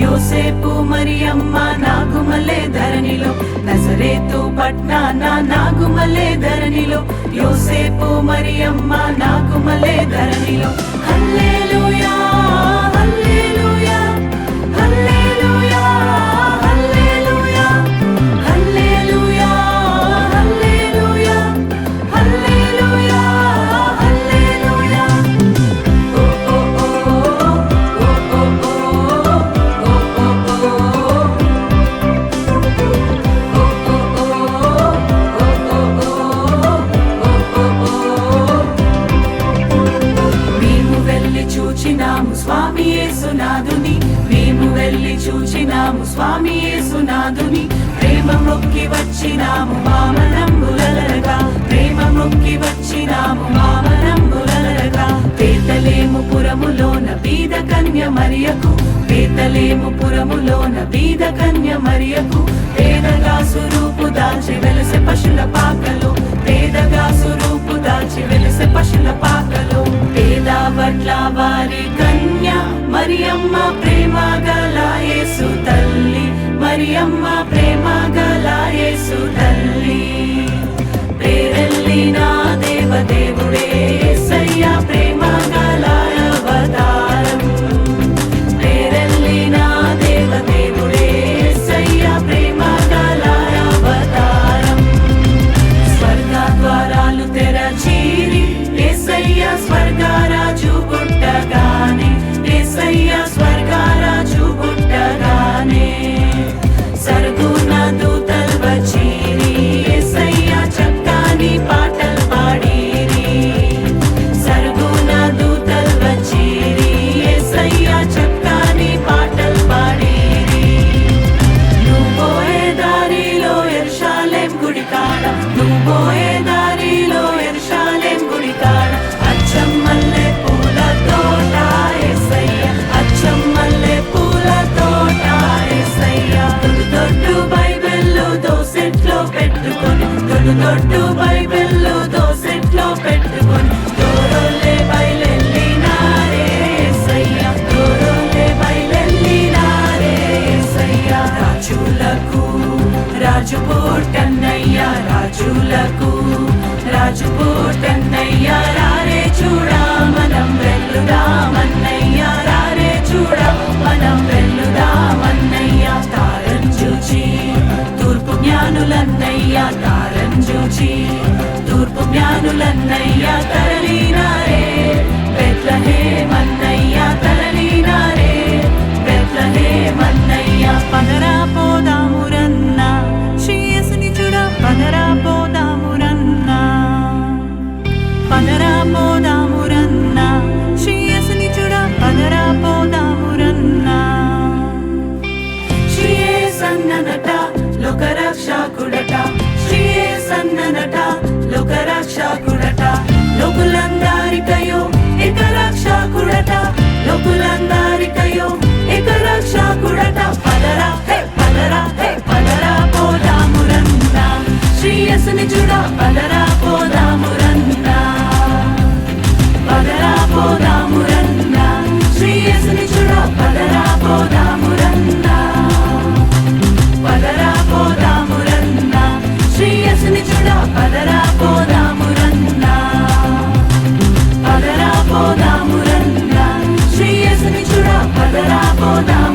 యోసేపు మరియమ్మ నాగుమలే ధరణిలో, నజరేతు పట్నాన నాగుమలే ధరణిలో, యోసేపు మరియమ్మ నాగుమలే ధరణిలో. హల్లెలూయా హల్లెలూయా హల్లెలూయా హల్లెలూయా హల్లెలూయా హల్లెలూయా హల్లెలూయా హల్లెలూయా. ఓ ఓ ఓ ఓ ఓ చూచినాము స్వామి యేసునాథుని, మేము వెళ్ళి చూచినాము స్వామి యేసునాథుని. ప్రేమ మొక్కి వచ్చినాము వామనంబులరగా, ప్రేమ మొక్కి వచ్చినాము వామనంబులరగా. బేతలేము పురములోన బీద కన్య మరియకు, బేతలేము పురములోన బీద కన్య మరియకు. పేదగా సురూపు దాల్చి వెలసె పశుల పాకలో, పేదగా సురూపు దాల్చి వెలసె పశుల పాకలో. పేద వడ్ల వారి కన్య మరియమ్మ ప్రేమ గల యేసు తల్లి, మరియమ్మ ప్రేమ గల యేసు తల్లి. పేరెల్లిన దేవదేవుడే యేసయ్య ప్రేమ గల అవతారం, పేరెల్లిన దేవదేవుడే యేసయ్య ప్రేమ గల అవతారం. స్వర్గ ద్వారాలు తెరచీరి యేసయ్య స్వర్గరాజు పుట్టగానే, యేసయ్య స్వర్గరాజు పుట్టగానే. సరుగున దూతల్ వచ్చీరి యేసయ్య చక్కని పాటలు పాడిరి, సరుగున దూతల్ వచ్చీరి యేసయ్య చక్కని పాటలు పాడిరి. నువ్వు పోయే దారిలో యెరూషలేం గుడి కాడ, నువ్వు పోయే దారిలో యెరూషలేం గుడి కాడ అచ్చం మల్లె పూల తోట యేసయ్య, అచ్చం మల్లె పూల తోట యేసయ్య. దొడ్డు బైబిల్లో దోసెట్లో పెట్టుకొని, దొడ్డు బైబిల్లో దోసెట్లో పెట్టుకొని, దూరోలే బయలెల్లినారే యేసయ్య, దూరోలే బయలెల్లినారే యేసయ్య. రాజులకు రాజు పుట్టన్నయ్య, రాజులకు రాజు పుట్టన్నయ్య. రారే చూడా మనం వెల్లుదామన్నయ్య, రారే చూడా మనం వెల్లుదామన్నయ్య. తారం చూచి తూర్పు జ్ఞానులన్నయ్య, తారం చూచి తూర్పు జ్ఞానులన్నయ్య. తరలినారే బెత్లెహేమన్నయ్య, తరలినారే బెత్లెహేమన్నయ్య. పదరా పోదామురన్న శ్రీ యేసుని చూడ, పదరా పోదామురన్న, పదరా పోదామురన్న శ్రీ యేసుని చూడ, పదరా పోదామురన్న. శ్రీ యేసన్ననట లోకరక్షకుడట, శ్రీ యేసన్ననట లోకరక్షకుడట. లోకులందరికయో ఏక రక్షకుడట, లోకులందరికయో ఏక రక్షకుడట. పదరా హే పదరా హే పదరా పోదామురన్న శ్రీ యేసుని చూడ, పదరా పోదామురన్న, పదరా పోదామురన్న శ్రీ యేసుని చూడ, పదరా పోదామురన్న, పదరా పోదామురన్న శ్రీ యేసుని చూడ, పదరా పోదామురన్న, పదరా పోదామురన్న శ్రీ యేసుని చూడ, పదరా పోదామురన్న.